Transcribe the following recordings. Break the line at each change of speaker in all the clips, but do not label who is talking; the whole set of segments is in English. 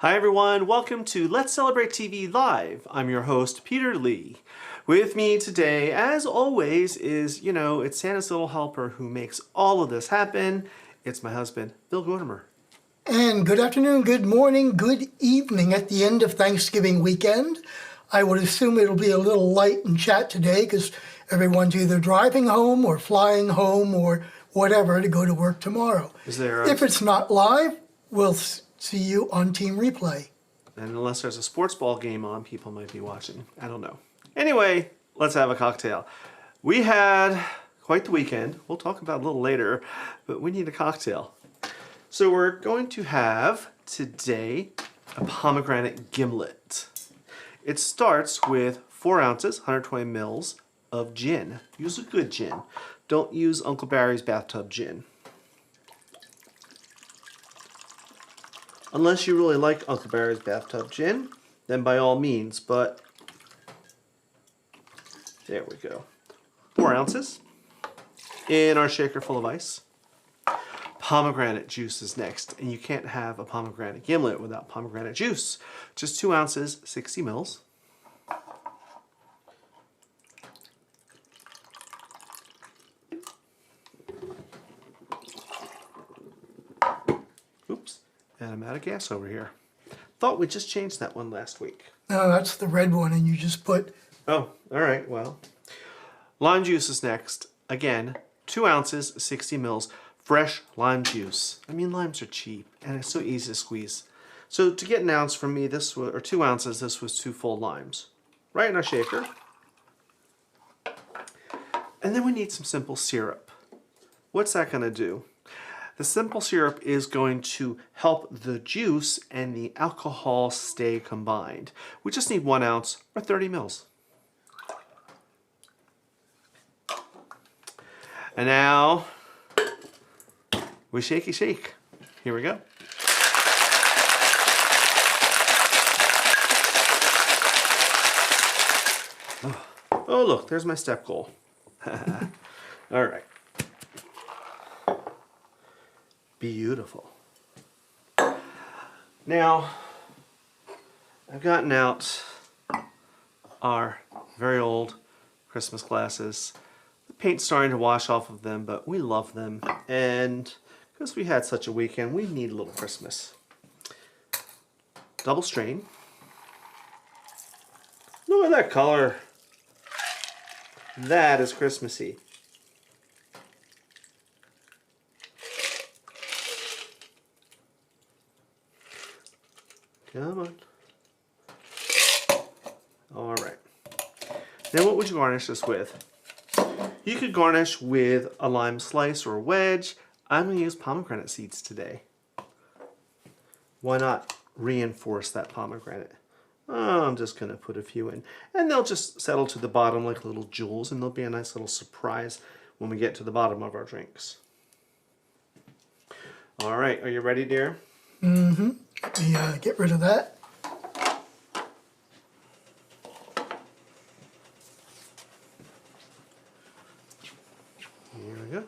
Hi everyone, welcome to Let's Celebrate TV Live. I'm your host, Peter Lee. With me today, as always, is, it's Santa's little helper who makes all of this happen. It's my husband, Bill Gordimer.
And good afternoon, good morning, good evening at the end of Thanksgiving weekend. I would assume it'll be a little light in chat today because everyone's either driving home or flying home or whatever to go to work tomorrow. If it's not live, we'll see you on Team Replay.
And unless there's a sports ball game on, people might be watching. I don't know. Anyway, let's have a cocktail. We had quite the weekend. We'll talk about it a little later, but we need a cocktail. So we're going to have today a pomegranate gimlet. It starts with 4 ounces, 120 mils of gin. Use a good gin. Don't use Uncle Barry's bathtub gin. Unless you really like Uncle Barry's bathtub gin, then by all means, but there we go. 4 ounces in our shaker full of ice. Pomegranate juice is next, and you can't have a pomegranate gimlet without pomegranate juice. Just 2 ounces, 60 mils. Oops. And I'm out of gas over here. Thought we just changed that one last week.
No, that's the red one, and you just put...
Oh, all right, well. Lime juice is next. Again, 2 ounces, 60 mils, fresh lime juice. I mean, limes are cheap, and it's so easy to squeeze. So to get an ounce from me, this was, or 2 ounces, this was 2 full limes. Right in our shaker. And then we need some simple syrup. What's that going to do? The simple syrup is going to help the juice and the alcohol stay combined. We just need 1 ounce or 30 mils. And now we shakey shake. Here we go. Oh, look, there's my step goal. All right. Beautiful. Now, I've gotten out our very old Christmas glasses. The paint's starting to wash off of them, but we love them. And because we had such a weekend, we need a little Christmas. Double strain. Look at that color. That is Christmassy. Come on. All right. Now what would you garnish this with? You could garnish with a lime slice or a wedge. I'm going to use pomegranate seeds today. Why not reinforce that pomegranate? Oh, I'm just going to put a few in. And they'll just settle to the bottom like little jewels, and they'll be a nice little surprise when we get to the bottom of our drinks. All right, are you ready, dear?
Mm-hmm. Yeah, get rid of that.
Here we go.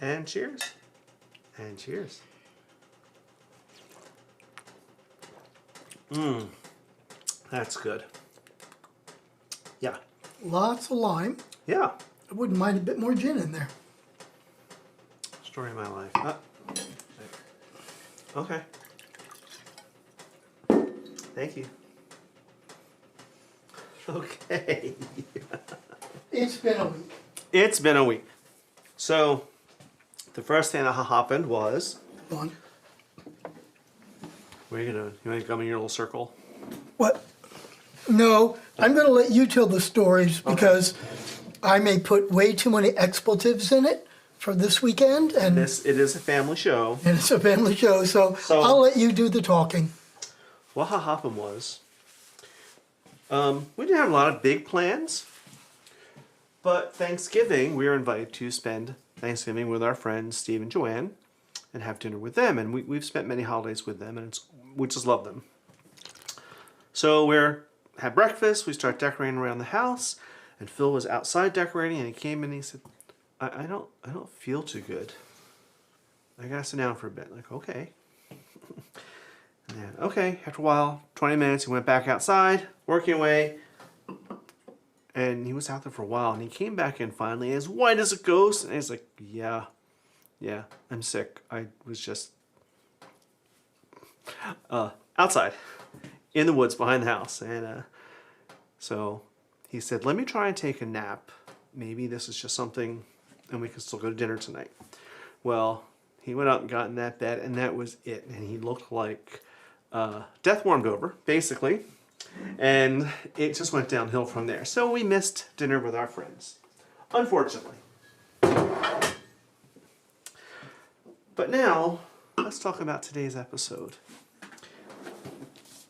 And cheers. And cheers. Mmm. That's good. Yeah.
Lots of lime.
Yeah.
I wouldn't mind a bit more gin in there.
Story of my life. Okay. Thank you. Okay.
It's been a week.
It's been a week. So, the first thing that happened was...
Come on.
What are you doing? You want to come in your little circle?
What? No, I'm going to let you tell the stories because I may put way too many expletives in it for this weekend. And
It is a family show.
And it's a family show, so I'll let you do the talking.
What happened was, we didn't have a lot of big plans, but Thanksgiving, we were invited to spend Thanksgiving with our friends Steve and Joanne and have dinner with them. And we've spent many holidays with them, and we just love them. So had breakfast, we start decorating around the house, and Phil was outside decorating, and he came in and he said, I don't feel too good. I gotta sit down for a bit. Like, okay. And then, okay, after a while, 20 minutes, he went back outside, working away. And he was out there for a while, and he came back in finally, as white as a ghost. And he's like, yeah, I'm sick. I was just outside in the woods behind the house. And so he said, let me try and take a nap. Maybe this is just something, and we can still go to dinner tonight. Well, he went out and got in that bed, and that was it. And he looked like death warmed over, basically. And it just went downhill from there. So we missed dinner with our friends, unfortunately. But now, let's talk about today's episode.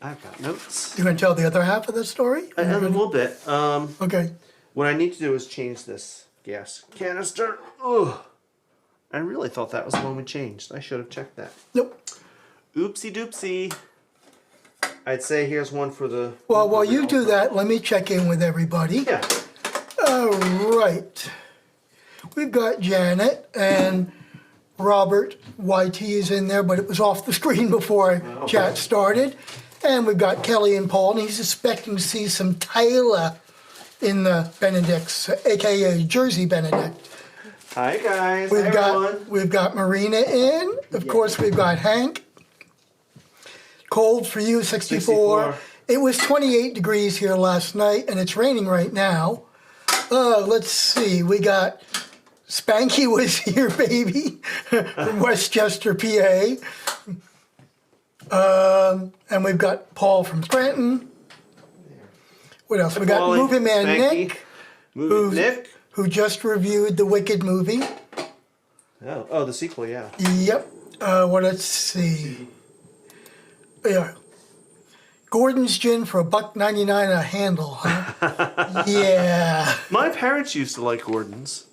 I've got notes.
You going to tell the other half of the story?
A little bit.
Okay.
What I need to do is change this gas canister. Ugh. I really thought that was the one we changed. I should have checked that.
Nope.
Oopsie doopsie. I'd say here's one for the...
Well, while you do that, let me check in with everybody.
Yeah.
All right. We've got Janet and Robert YT is in there, but it was off the screen before chat started. And we've got Kelly and Paul, and he's expecting to see some Taylor in the Benedicts, a.k.a. Jersey Benedict.
Hi, guys.
We've got Marina in. Of course, we've got Hank. Cold for you, 64. It was 28 degrees here last night, and it's raining right now. Let's see. We got Spanky was here, baby, from Westchester, PA. And we've got Paul from Scranton. What else? We got Movie Man
Spanky,
Nick, who just reviewed the Wicked movie.
Oh, the sequel, yeah.
Yep. Let's see. Yeah. Gordon's gin for $1.99 a handle, huh? Yeah.
My parents used to like Gordon's.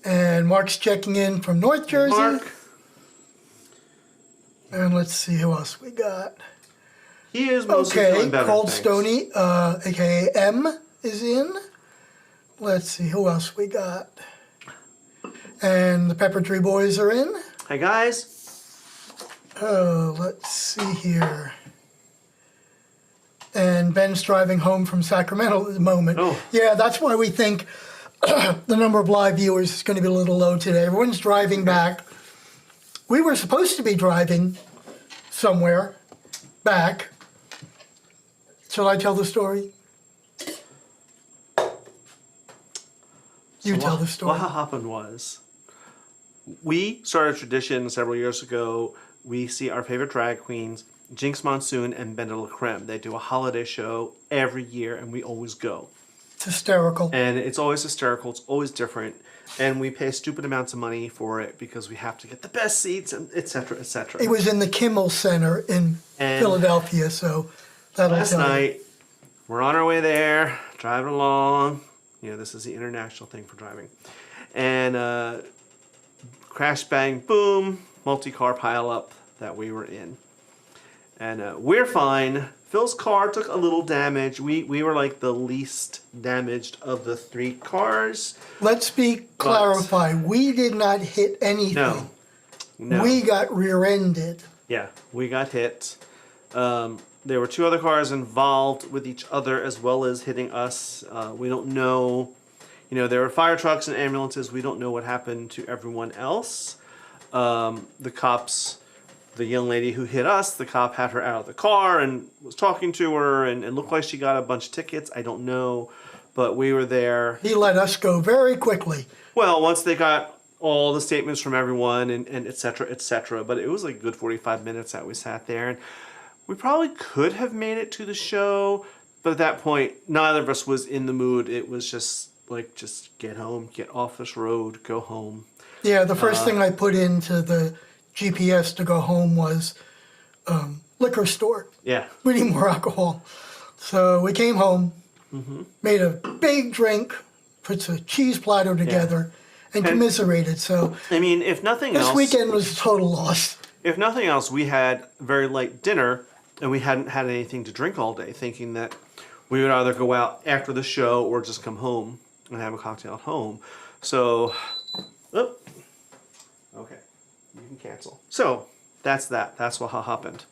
And Mark's checking in from North Jersey.
Mark.
And let's see who else we got.
He is mostly feeling better.
Cold
thanks.
Stony, aka M, is in. Let's see who else we got. And the Pepper Tree Boys are in.
Hi, guys.
Oh, let's see here. And Ben's driving home from Sacramento at the moment.
Oh.
Yeah, that's why we think the number of live viewers is going to be a little low today. Everyone's driving back. We were supposed to be driving somewhere back. Shall I tell the story? You tell the story.
What happened was, we started a tradition several years ago. We see our favorite drag queens, Jinx Monsoon and Bendela Creme. They do a holiday show every year, and we always go.
It's hysterical.
And it's always hysterical. It's always different. And we pay stupid amounts of money for it because we have to get the best seats, and et cetera, et cetera.
It was in the Kimmel Center in Philadelphia, so that'll
last
tell you.
night, we're on our way there, driving along. You know, this is the international thing for driving. And crash, bang, boom, multi-car pileup that we were in. And we're fine. Phil's car took a little damage. We were like the least damaged of the three cars.
Let's be clarified. We did not hit anything.
No.
We got rear-ended.
Yeah, we got hit. There were two other cars involved with each other as well as hitting us. We don't know. You know, there were fire trucks and ambulances. We don't know what happened to everyone else. The cops, the young lady who hit us, the cop had her out of the car and was talking to her and looked like she got a bunch of tickets. I don't know, but we were there.
He let us go very quickly.
Well, once they got all the statements from everyone and et cetera, et cetera. But it was like a good 45 minutes that we sat there. And we probably could have made it to the show, but at that point, neither of us was in the mood. It was just like, just get home, get off this road, go home.
Yeah, the first thing I put into the GPS to go home was liquor store.
Yeah.
We need more alcohol. So we came home, made a big drink, put a cheese platter together, and commiserated. So
I mean, if nothing
this
else,
weekend was a total loss.
If nothing else, we had very light dinner, and we hadn't had anything to drink all day, thinking that we would either go out after the show or just come home and have a cocktail at home. So, okay, you can cancel. So that's that. That's what happened.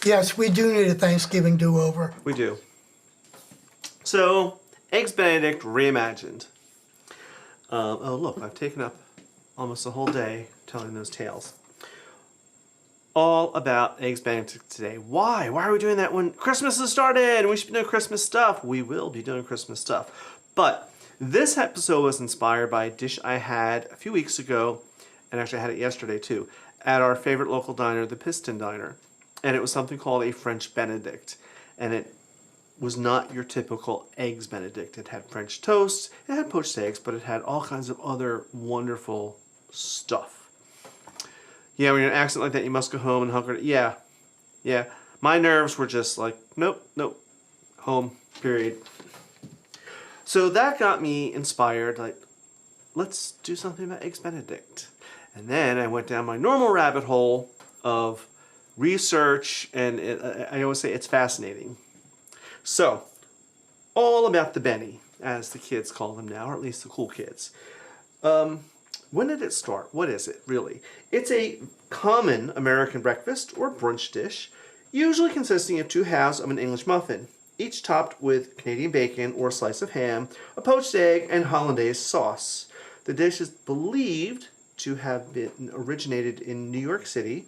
Yes, we do need a Thanksgiving do-over.
We do. So, Eggs Benedict Reimagined. Oh, look, I've taken up almost a whole day telling those tales. All about Eggs Benedict today. Why? Why are we doing that when Christmas has started and we should be doing Christmas stuff? We will be doing Christmas stuff. But this episode was inspired by a dish I had a few weeks ago, and actually I had it yesterday too, at our favorite local diner, the Piston Diner. And it was something called a French Benedict. And it was not your typical Eggs Benedict. It had French toast, it had poached eggs, but it had all kinds of other wonderful stuff. Yeah, when you're in an accent like that, you must go home and hunker. Yeah. My nerves were just like, nope, home, period. So that got me inspired, like, let's do something about Eggs Benedict. And then I went down my normal rabbit hole of research, and I always say it's fascinating. So, all about the Benny, as the kids call them now, or at least the cool kids. When did it start? What is it, really? It's a common American breakfast or brunch dish, usually consisting of 2 halves of an English muffin, each topped with Canadian bacon or a slice of ham, a poached egg, and Hollandaise sauce. The dish is believed to have been originated in New York City,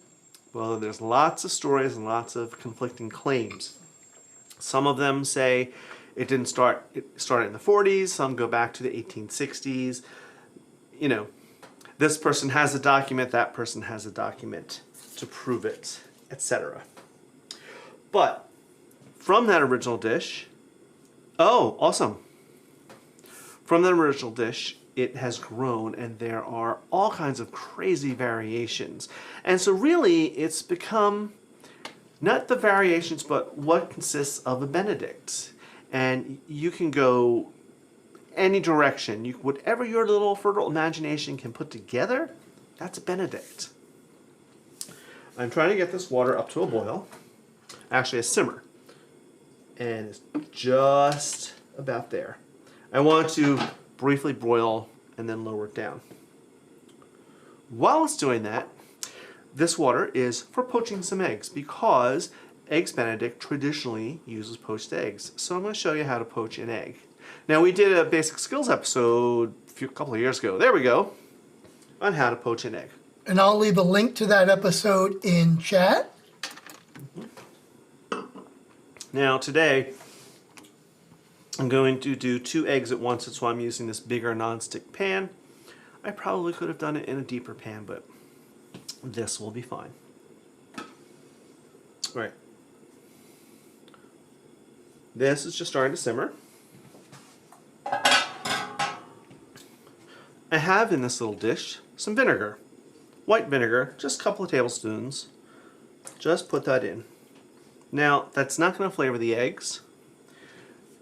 although there's lots of stories and lots of conflicting claims. Some of them say it started in the 40s, some go back to the 1860s. You know, this person has a document, that person has a document to prove it, etc. But from that original dish, oh, awesome. From that original dish, it has grown, and there are all kinds of crazy variations. And so really, it's become not the variations, but what consists of a Benedict. And you can go any direction. Whatever your little fertile imagination can put together, that's Benedict. I'm trying to get this water up to a boil, actually a simmer, and it's just about there. I want to briefly broil and then lower it down. While it's doing that, this water is for poaching some eggs because Eggs Benedict traditionally uses poached eggs. So I'm going to show you how to poach an egg. Now we did a basic skills episode a couple of years ago, there we go, on how to poach an egg.
And I'll leave a link to that episode in chat.
Now today, I'm going to do 2 eggs at once, that's why I'm using this bigger non-stick pan. I probably could have done it in a deeper pan, but this will be fine. All right. This is just starting to simmer. I have in this little dish some vinegar. White vinegar, just a couple of tablespoons. Just put that in. Now, that's not going to flavor the eggs,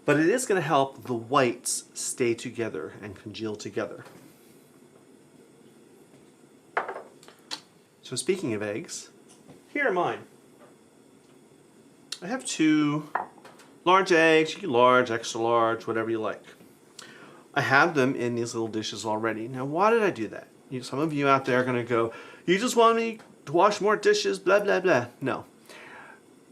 but it is going to help the whites stay together and congeal together. So speaking of eggs, here are mine. I have 2 large eggs, you can large, extra large, whatever you like. I have them in these little dishes already. Now why did I do that? Some of you out there are going to go, you just want me to wash more dishes, blah, blah, blah. No.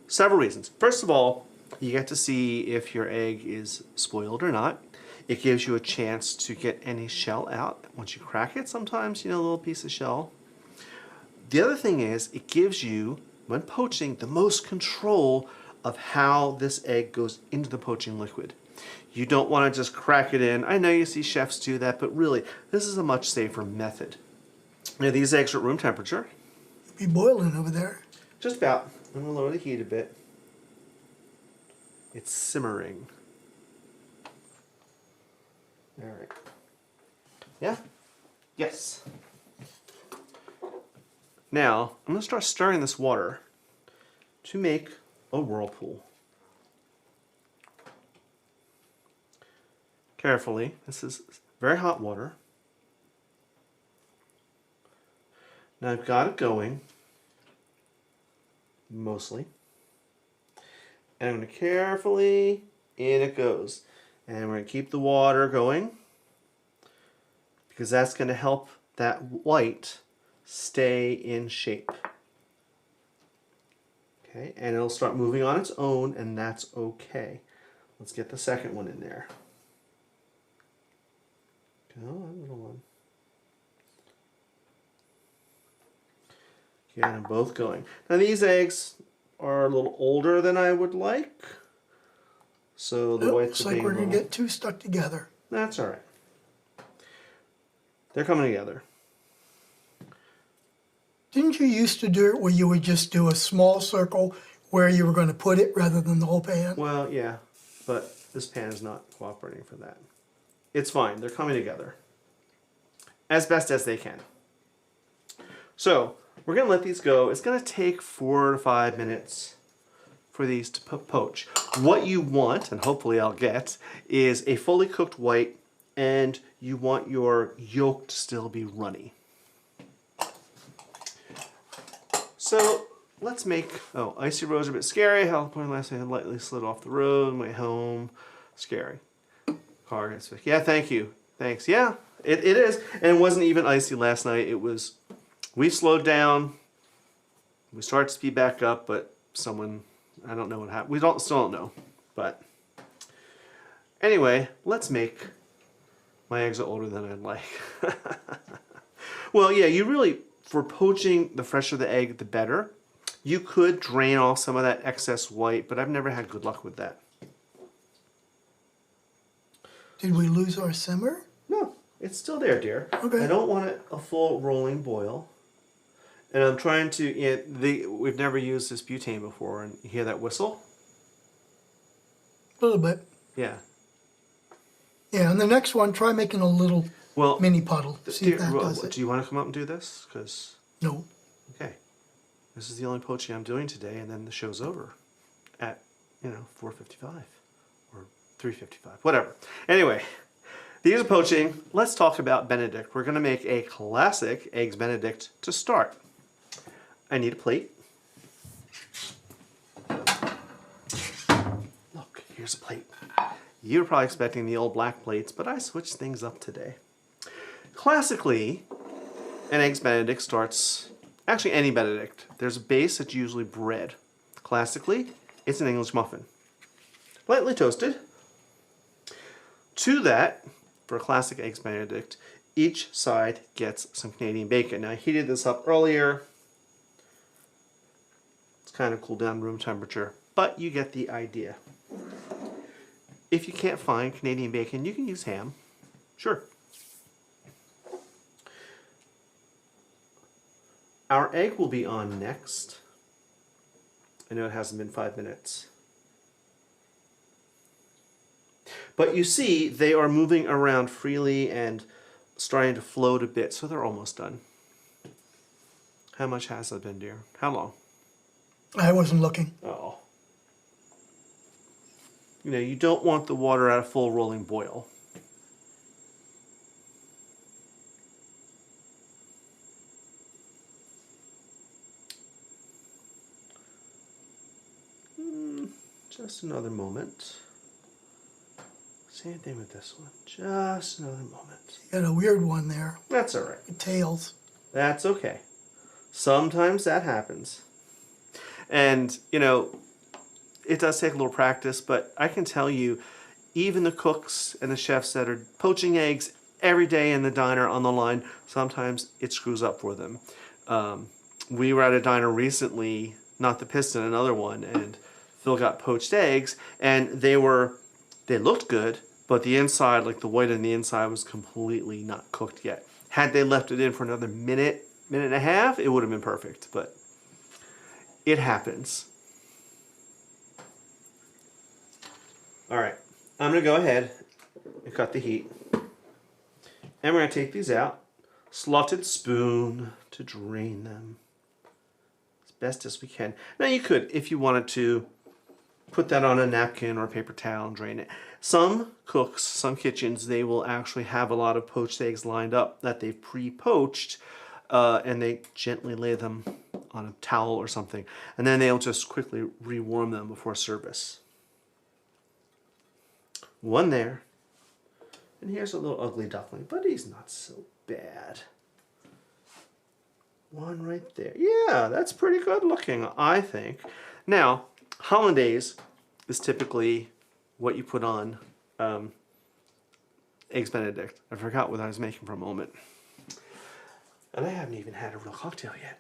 Several reasons. First of all, you get to see if your egg is spoiled or not. It gives you a chance to get any shell out. Once you crack it, sometimes, a little piece of shell. The other thing is, it gives you, when poaching, the most control of how this egg goes into the poaching liquid. You don't want to just crack it in. I know you see chefs do that, but really, this is a much safer method. Now, these eggs are at room temperature.
Be boiling over there.
Just about. I'm going to lower the heat a bit. It's simmering. All right. Yeah? Yes. Now, I'm going to start stirring this water to make a whirlpool. Carefully, this is very hot water. Now I've got it going, mostly. And I'm going to carefully, in it goes. And we're going to keep the water going because that's going to help that white stay in shape. Okay, and it'll start moving on its own, and that's okay. Let's get the second one in there. Go on, little one. Get them both going. Now these eggs are a little older than I would like, so the whites
looks
are
like
being
we're going to
little...
get 2 stuck together.
That's all right. They're coming together.
Didn't you used to do it where you would just do a small circle where you were going to put it rather than the whole pan?
Well, yeah, but this pan is not cooperating for that. It's fine. They're coming together as best as they can. So we're going to let these go. It's going to take 4 to 5 minutes for these to poach. What you want, and hopefully I'll get, is a fully cooked white, and you want your yolk to still be runny. So let's make, icy roads are a bit scary. How point last night I lightly slid off the road on my way home. Scary. Car gets fixed. Yeah, thank you. Thanks. Yeah, it is. And it wasn't even icy last night. It was, we slowed down. We started to speed back up, but someone, I don't know what happened. We still don't know. But anyway, let's make, my eggs are older than I'd like. Well, yeah, you really, for poaching, the fresher the egg, the better. You could drain off some of that excess white, but I've never had good luck with that.
Did we lose our simmer?
No, it's still there, dear.
Okay.
I don't want it a full rolling boil. And I'm trying to, we've never used this butane before, and you hear that whistle?
A little bit.
Yeah.
Yeah, and the next one, try making a little mini puddle. See if that does it.
Do you want to come up and do this? Because
No.
okay. This is the only poaching I'm doing today, and then the show's over at, 4:55 or 3:55, whatever. Anyway, These are poaching. Let's talk about Benedict. We're going to make a classic Eggs Benedict to start. I need a plate. Look, here's a plate. You were probably expecting the old black plates, but I switched things up today. Classically, an Eggs Benedict starts, actually any Benedict, there's a base that's usually bread. Classically, it's an English muffin. Lightly toasted. To that, for a classic Eggs Benedict, each side gets some Canadian bacon. Now I heated this up earlier. It's kind of cooled down room temperature, but you get the idea. If you can't find Canadian bacon, you can use ham. Sure. Our egg will be on next. I know it hasn't been 5 minutes. But you see, they are moving around freely and starting to float a bit, so they're almost done. How much has it been, dear? How long?
I wasn't looking.
Oh. You know, you don't want the water at a full rolling boil. Just another moment. Same thing with this one. Just another moment.
You got a weird one there.
That's all right.
With tails.
That's okay. Sometimes that happens. And, you know, it does take a little practice, but I can tell you, even the cooks and the chefs that are poaching eggs every day in the diner on the line, sometimes it screws up for them. We were at a diner recently, not the Piston, another one, and Phil got poached eggs, and they looked good, but the inside, like the white on the inside, was completely not cooked yet. Had they left it in for another minute, minute and a half, it would have been perfect, but it happens. All right, I'm gonna go ahead and cut the heat. And we're gonna take these out, slotted spoon to drain them as best as we can. Now you could, if you wanted to, put that on a napkin or a paper towel and drain it. Some cooks, some kitchens, they will actually have a lot of poached eggs lined up that they've pre-poached, and they gently lay them on a towel or something, and then they'll just quickly rewarm them before service. One there, and here's a little ugly duckling, but he's not so bad. One right there. Yeah, that's pretty good looking, I think. Now, Hollandaise is typically what you put on Eggs Benedict. I forgot what I was making for a moment. And I haven't even had a real cocktail yet.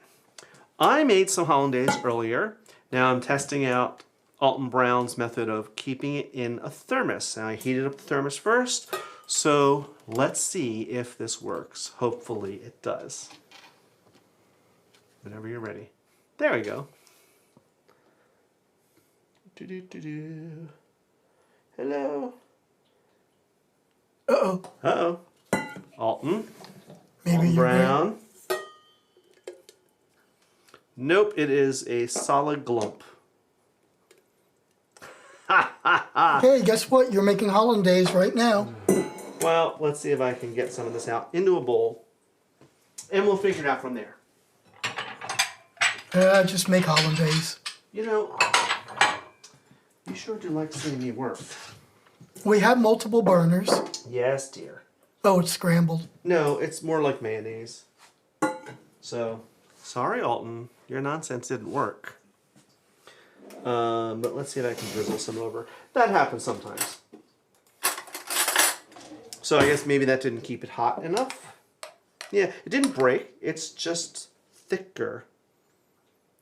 I made some Hollandaise earlier. Now I'm testing out Alton Brown's method of keeping it in a thermos. Now I heated up the thermos first, so let's see if this works. Hopefully it does. Whenever you're ready. There we go. Do-do-do-do. Hello.
Uh-oh.
Uh-oh. Alton.
Maybe
Alton
you're
Brown. Nope, it is a solid glump. Ha ha ha!
Hey, guess what? You're making Hollandaise right now.
Well, let's see if I can get some of this out into a bowl. And we'll figure it out from there.
Just make Hollandaise.
You know, you sure do like seeing me work.
We have multiple burners.
Yes, dear.
Oh, it's scrambled.
No, it's more like mayonnaise. So, sorry, Alton. Your nonsense didn't work. But let's see if I can drizzle some over. That happens sometimes. So I guess maybe that didn't keep it hot enough. Yeah, it didn't break. It's just thicker.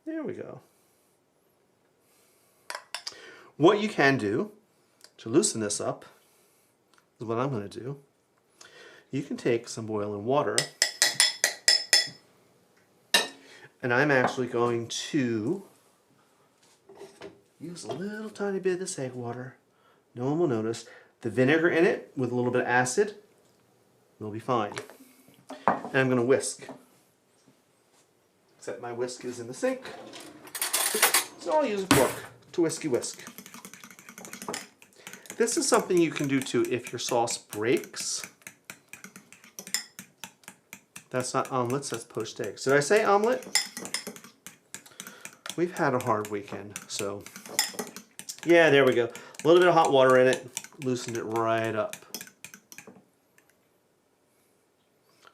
There we go. What you can do to loosen this up is what I'm going to do. You can take some boiling water, and I'm actually going to use a little tiny bit of this egg water. No one will notice. The vinegar in it with a little bit of acid will be fine. And I'm going to whisk. Except my whisk is in the sink. So I'll use a fork to whisky whisk. This is something you can do too if your sauce breaks. That's not omelets, that's poached eggs. Did I say omelet? We've had a hard weekend, so. Yeah, there we go. A little bit of hot water in it, loosened it right up.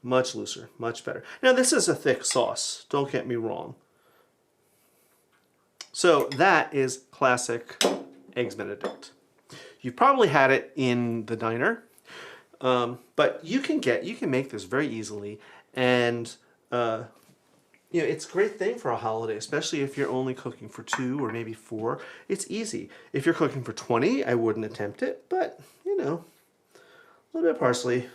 Much looser, much better. Now this is a thick sauce, don't get me wrong. So that is classic Eggs Benedict. You've probably had it in the diner, but you can make this very easily, and you know, it's a great thing for a holiday, especially if you're only cooking for 2 or maybe 4. It's easy. If you're cooking for 20, I wouldn't attempt it, but you know, a little bit of parsley.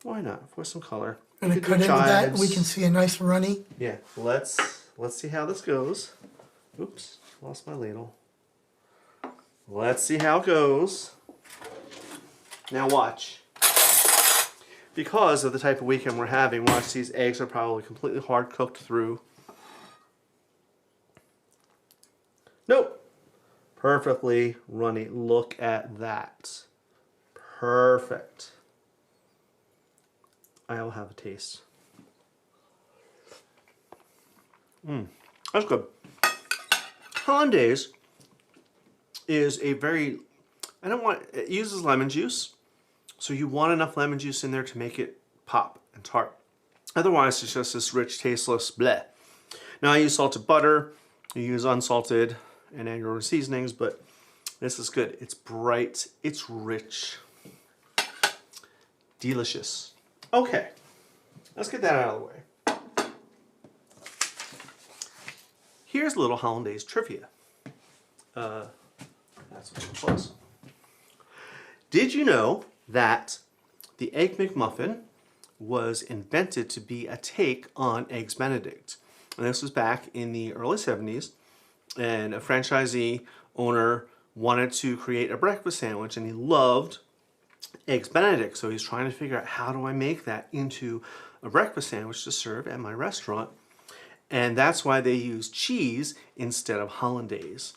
Why not? For some color.
And to cut into that, we can see a nice runny.
Yeah, let's see how this goes. Oops, lost my ladle. Let's see how it goes. Now watch. Because of the type of weekend we're having, watch, these eggs are probably completely hard cooked through. Nope. Perfectly runny. Look at that. Perfect. I'll have a taste. That's good. Hollandaise is a very, it uses lemon juice. So you want enough lemon juice in there to make it pop and tart. Otherwise, it's just this rich, tasteless bleh. Now I use salted butter, you use unsalted and add your own seasonings, but this is good. It's bright, it's rich, delicious. Okay, let's get that out of the way. Here's a little Hollandaise trivia. That's what it was. Did you know that the Egg McMuffin was invented to be a take on Eggs Benedict? And this was back in the early 70s, and a franchisee owner wanted to create a breakfast sandwich, and he loved Eggs Benedict, so he's trying to figure out, how do I make that into a breakfast sandwich to serve at my restaurant? And that's why they use cheese instead of Hollandaise.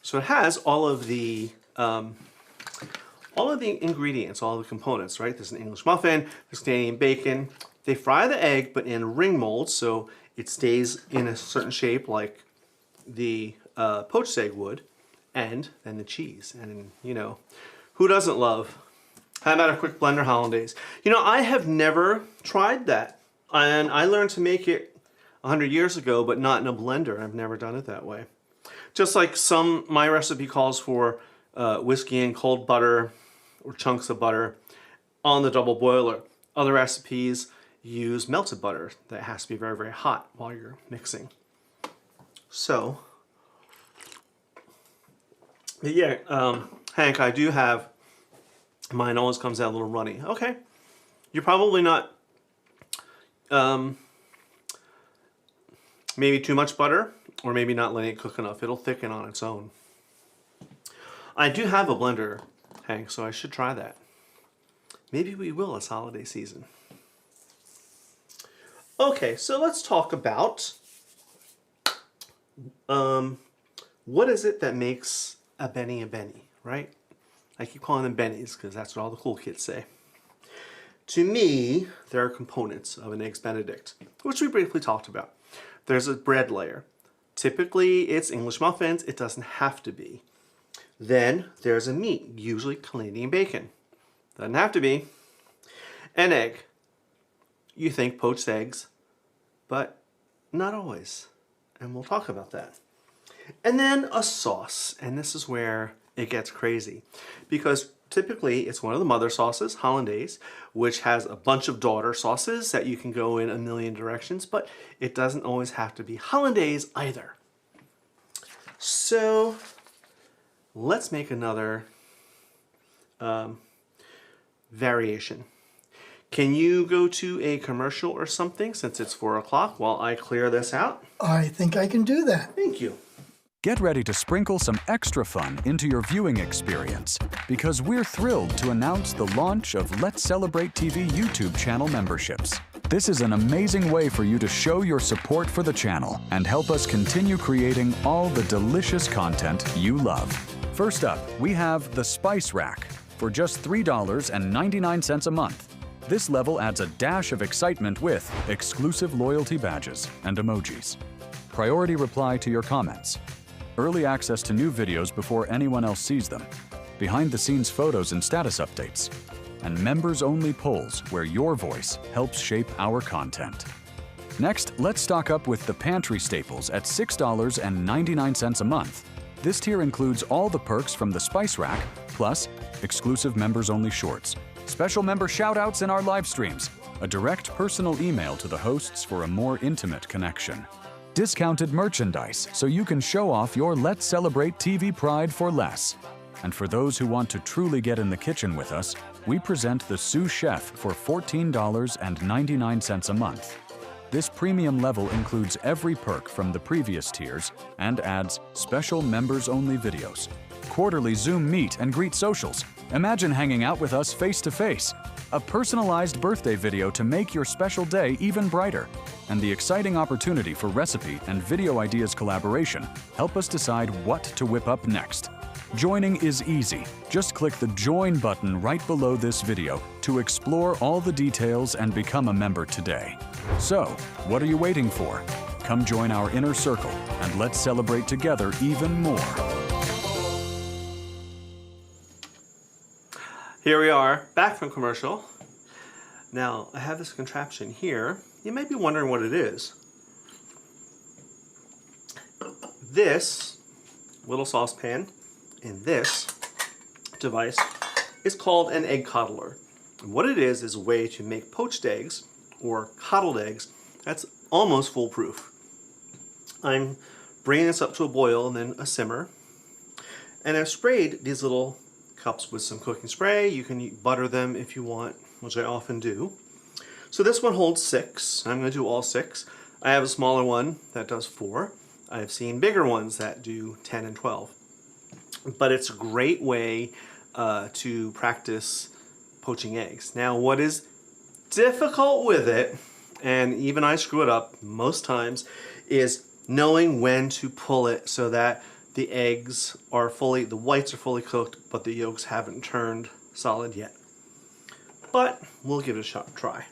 So it has all of the ingredients, all the components, right? There's an English muffin, there's Canadian bacon. They fry the egg, but in ring molds, so it stays in a certain shape like the poached egg would, and then the cheese. And you know, who doesn't love? How about a quick blender Hollandaise? You know, I have never tried that, and I learned to make it 100 years ago, but not in a blender. I've never done it that way. Just like my recipe calls for whiskey and cold butter or chunks of butter on the double boiler. Other recipes use melted butter that has to be very, very hot while you're mixing. So, yeah, Hank, I do have, mine always comes out a little runny. Okay, you're probably not, maybe too much butter, or maybe not letting it cook enough. It'll thicken on its own. I do have a blender, Hank, so I should try that. Maybe we will this holiday season. Okay, so let's talk about what is it that makes a Benny, right? I keep calling them Bennies because that's what all the cool kids say. To me, there are components of an Eggs Benedict, which we briefly talked about. There's a bread layer. Typically, it's English muffins. It doesn't have to be. Then there's a meat, usually Canadian bacon. Doesn't have to be. An egg. You think poached eggs, but not always. And we'll talk about that. And then a sauce. And this is where it gets crazy. Because typically it's one of the mother sauces, Hollandaise, which has a bunch of daughter sauces that you can go in a million directions, but it doesn't always have to be Hollandaise either. So let's make another variation. Can you go to a commercial or something since it's 4 o'clock while I clear this out?
I think I can do that.
Thank you.
Get ready to sprinkle some extra fun into your viewing experience because we're thrilled to announce the launch of Let's Celebrate TV YouTube channel memberships. This is an amazing way for you to show your support for the channel and help us continue creating all the delicious content you love. First up, we have the Spice Rack for just $3.99 a month. This level adds a dash of excitement with exclusive loyalty badges and emojis, priority reply to your comments, early access to new videos before anyone else sees them, behind-the-scenes photos and status updates, and members-only polls where your voice helps shape our content. Next, let's stock up with the pantry staples at $6.99 a month. This tier includes all the perks from the Spice Rack, plus exclusive members-only shorts, special member shout-outs in our live streams, a direct personal email to the hosts for a more intimate connection, discounted merchandise so you can show off your Let's Celebrate TV pride for less. And for those who want to truly get in the kitchen with us, we present the Sous Chef for $14.99 a month. This premium level includes every perk from the previous tiers and adds special members-only videos, quarterly Zoom meet and greet socials. Imagine hanging out with us face-to-face, a personalized birthday video to make your special day even brighter, and the exciting opportunity for recipe and video ideas collaboration help us decide what to whip up next. Joining is easy. Just click the Join button right below this video to explore all the details and become a member today. So, what are you waiting for? Come join our inner circle and let's celebrate together even more.
Here we are, back from commercial. Now, I have this contraption here. You may be wondering what it is. This little saucepan in this device is called an egg coddler. And what it is a way to make poached eggs or coddled eggs that's almost foolproof. I'm bringing this up to a boil and then a simmer. And I've sprayed these little cups with some cooking spray. You can butter them if you want, which I often do. So this one holds 6. I'm going to do all 6. I have a smaller one that does 4. I've seen bigger ones that do 10 and 12. But it's a great way to practice poaching eggs. Now, what is difficult with it, and even I screw it up most times, is knowing when to pull it so that the whites are fully cooked, but the yolks haven't turned solid yet. But we'll give it a try.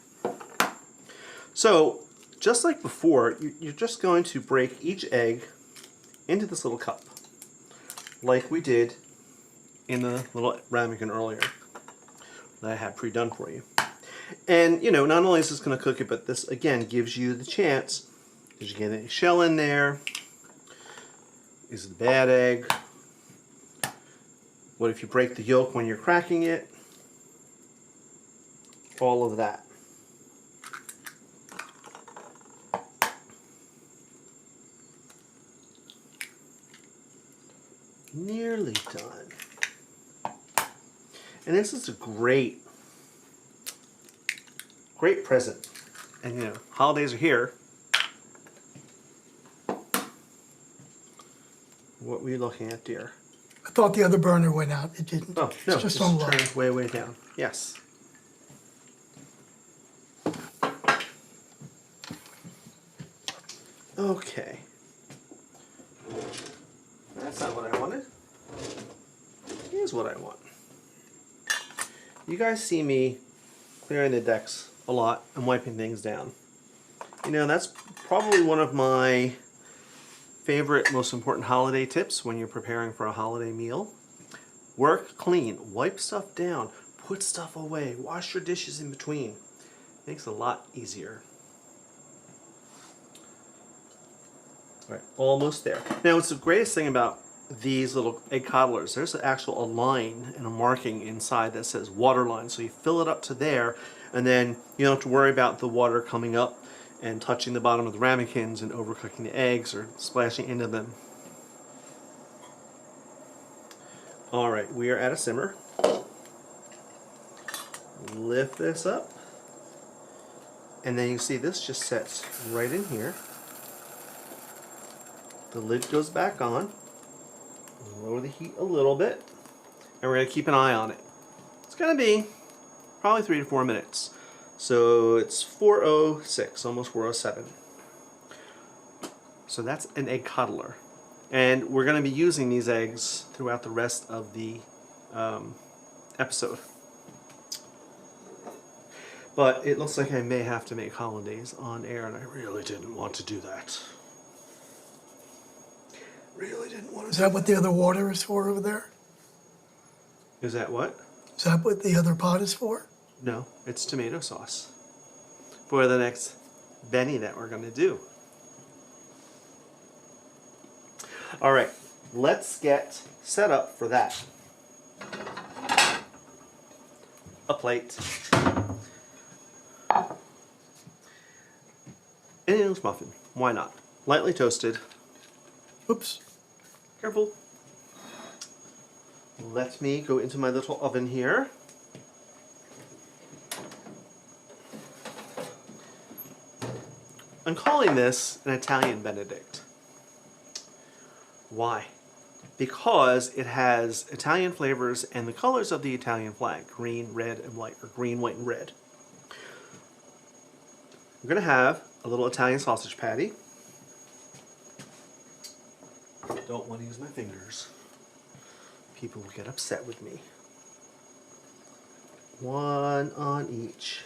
So, just like before, you're just going to break each egg into this little cup, like we did in the little ramekin earlier that I had pre-done for you. And, you know, not only is this going to cook it, but this, again, gives you the chance, because you get a shell in there. Is it a bad egg? What if you break the yolk when you're cracking it? All of that. Nearly done. And this is a great present. And you know, holidays are here. What were you looking at, dear?
I thought the other burner went out. It didn't.
Oh, no,
it's just on low.
turn it way, way down. Yes. Okay. That's not what I wanted. Here's what I want. You guys see me clearing the decks a lot and wiping things down. You know, that's probably one of my favorite, most important holiday tips when you're preparing for a holiday meal. Work clean, wipe stuff down, put stuff away, wash your dishes in between. Makes it a lot easier. All right, almost there. Now, what's the greatest thing about these little egg coddlers, there's an actual line and a marking inside that says water line. So you fill it up to there, and then you don't have to worry about the water coming up and touching the bottom of the ramekins and overcooking the eggs or splashing into them. All right, we are at a simmer. Lift this up, and then you see this just sets right in here. The lid goes back on. Lower the heat a little bit, and we're going to keep an eye on it. It's going to be probably 3 to 4 minutes. So it's 4:06, almost 4:07. So that's an egg coddler. And we're going to be using these eggs throughout the rest of the episode. But it looks like I may have to make hollandaise on air, and I really didn't want to do that. Really didn't want to.
Is that what the other water is for over there?
Is that what?
Is that what the other pot is for?
No, it's tomato sauce for the next Benny that we're going to do. All right, let's get set up for that. A plate. An English muffin. Why not? Lightly toasted.
Oops.
Careful. Let me go into my little oven here. I'm calling this an Italian Benedict. Why? Because it has Italian flavors and the colors of the Italian flag, green, red, and white, or green, white, and red. We're going to have a little Italian sausage patty. Don't want to use my fingers. People will get upset with me. One on each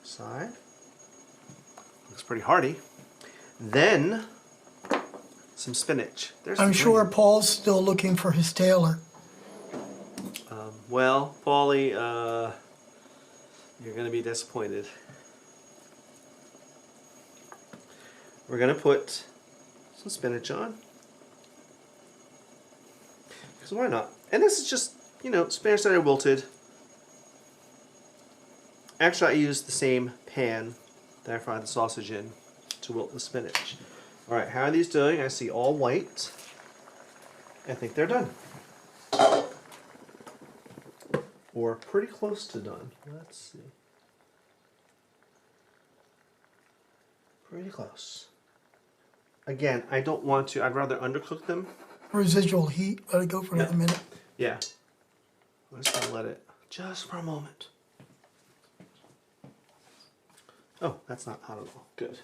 side. Looks pretty hearty. Then some spinach.
I'm sure Paul's still looking for his tailor.
Well, Paulie, you're going to be disappointed. We're going to put some spinach on. Because why not? And this is just, spinach that I wilted. Actually, I used the same pan that I fried the sausage in to wilt the spinach. All right, how are these doing? I see all white. I think they're done. Or pretty close to done. Let's see. Pretty close. Again, I don't want to, I'd rather undercook them.
Residual heat, let it go for another minute.
Yeah. I'm just going to let it just for a moment. Oh, that's not hot at all. Good.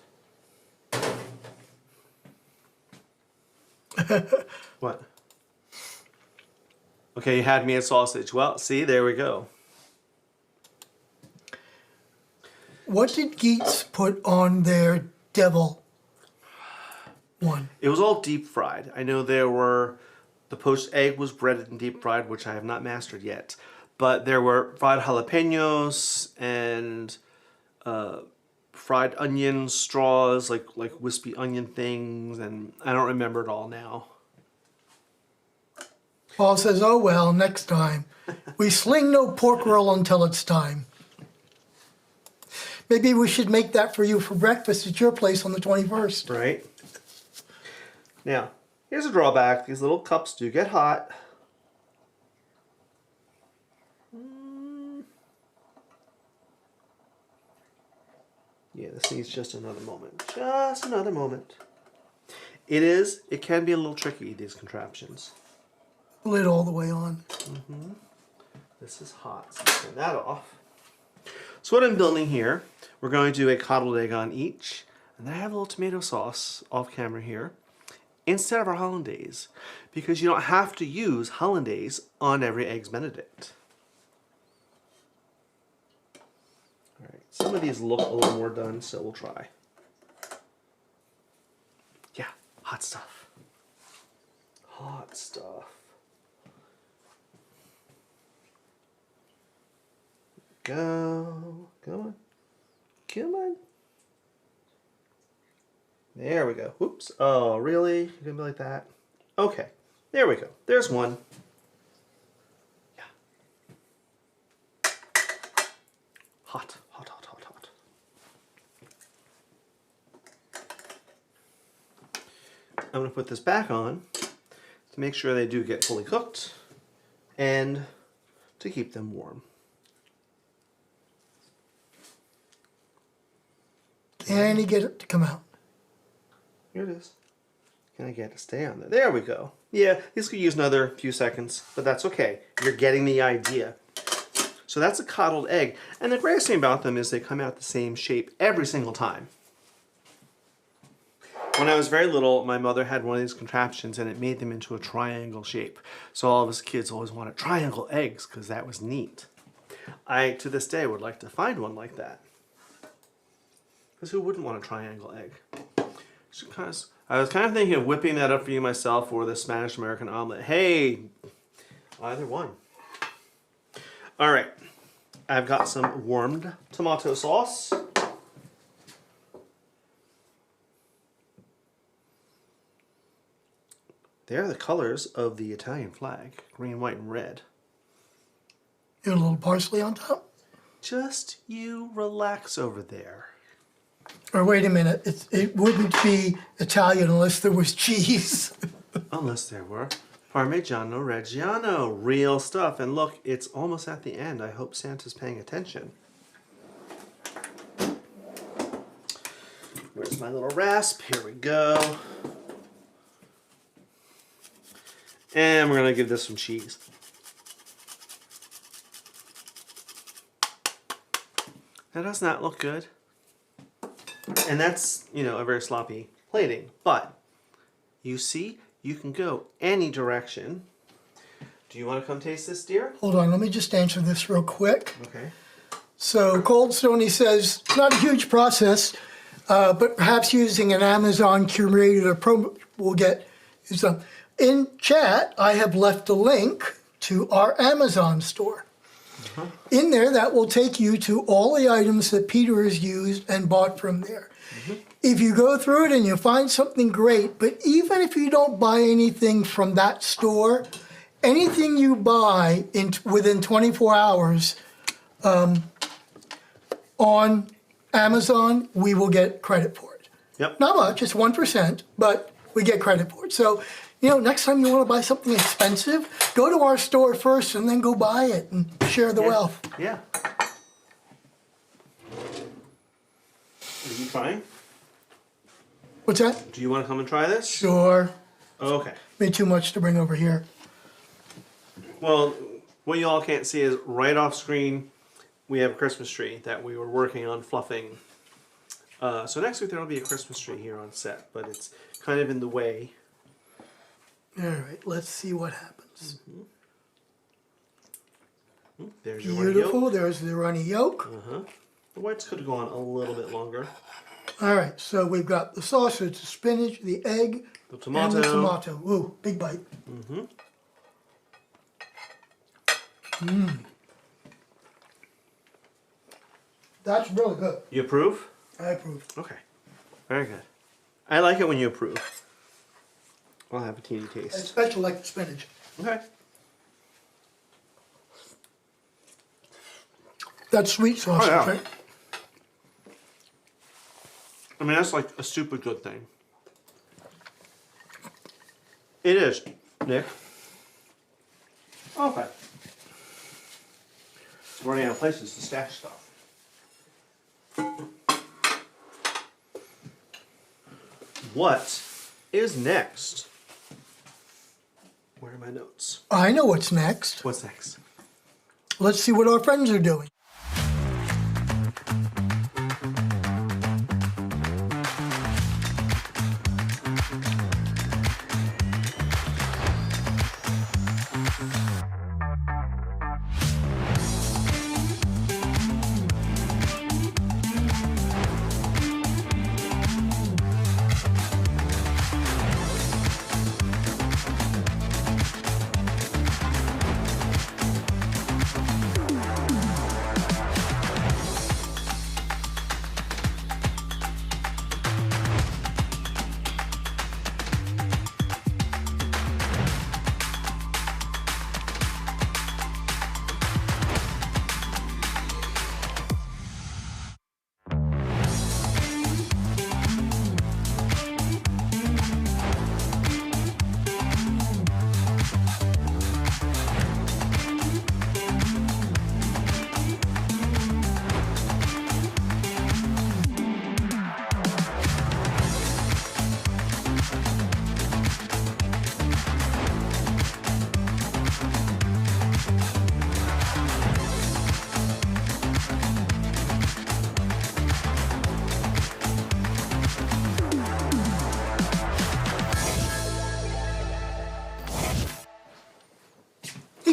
What? Okay, you had me at sausage. Well, see, there we go.
What did Geets put on their devil one?
It was all deep fried. I know the poached egg was breaded and deep fried, which I have not mastered yet. But there were fried jalapenos and fried onion straws, like wispy onion things, and I don't remember it all now.
Paul says, oh well, next time. We sling no pork roll until it's time. Maybe we should make that for you for breakfast at your place on the 21st.
Right. Now, here's a drawback. These little cups do get hot. Yeah, this needs just another moment. Just another moment. It can be a little tricky, these contraptions.
Lid all the way on.
Mm-hmm. This is hot, so turn that off. So what I'm building here, we're going to do a coddled egg on each. And then I have a little tomato sauce off camera here instead of our hollandaise, because you don't have to use hollandaise on every Eggs Benedict. All right, some of these look a little more done, so we'll try. Yeah, hot stuff. Hot stuff. Go. Come on. Come on. There we go. Whoops. Oh, really? You're going to be like that? Okay. There we go. There's one. Yeah. Hot, hot, hot, hot, hot. I'm going to put this back on to make sure they do get fully cooked and to keep them warm.
Can you get it to come out?
Here it is. Can I get it to stay on there? There we go. Yeah, these could use another few seconds, but that's okay. You're getting the idea. So that's a coddled egg. And the greatest thing about them is they come out the same shape every single time. When I was very little, my mother had one of these contraptions and it made them into a triangle shape. So all of us kids always wanted triangle eggs because that was neat. I, to this day, would like to find one like that. Because who wouldn't want a triangle egg? I was kind of thinking of whipping that up for you myself or the Spanish American omelet. Hey, either one. All right, I've got some warmed tomato sauce. They're the colors of the Italian flag, green, white, and red.
And a little parsley on top.
Just you relax over there.
Or wait a minute, it wouldn't be Italian unless there was cheese.
Unless there were Parmigiano Reggiano, real stuff. And look, it's almost at the end. I hope Santa's paying attention. Where's my little rasp? Here we go. And we're gonna give this some cheese. That does not look good. And that's, you know, a very sloppy plating. But you see, you can go any direction. Do you want to come taste this, dear?
Hold on, let me just answer this real quick.
Okay.
So Cold Stony says, not a huge process, but perhaps using an Amazon curated approach will get some. In chat, I have left a link to our Amazon store. In there, that will take you to all the items that Peter has used and bought from there. If you go through it and you find something great, but even if you don't buy anything from that store, anything you buy within 24 hours on Amazon, we will get credit for it.
Yep.
Not much, it's 1%, but we get credit for it. So, you know, next time you want to buy something expensive, go to our store first and then go buy it and share the wealth.
Yeah. Are you trying?
What's that?
Do you want to come and try this?
Sure.
Okay.
Made too much to bring over here.
Well, what you all can't see is right off screen, we have a Christmas tree that we were working on fluffing. So next week there will be a Christmas tree here on set, but it's kind of in the way.
All right, let's see what happens.
There's your runny
Beautiful,
yolk.
there's the runny yolk.
The whites could have gone a little bit longer.
All right, so we've got the sausage, the spinach, the egg,
The tomato.
and the tomato. Ooh, big bite. That's really good.
You approve?
I approve.
Okay. Very good. I like it when you approve. I'll have a teeny
I
taste.
especially like the spinach.
Okay.
That's sweet sausage,
yeah.
right?
I mean, that's like a super good thing. It is, Nick. Okay. We're running out of places to stash stuff. What is next? Where are my notes?
I know what's next.
What's next?
Let's see what our friends are doing.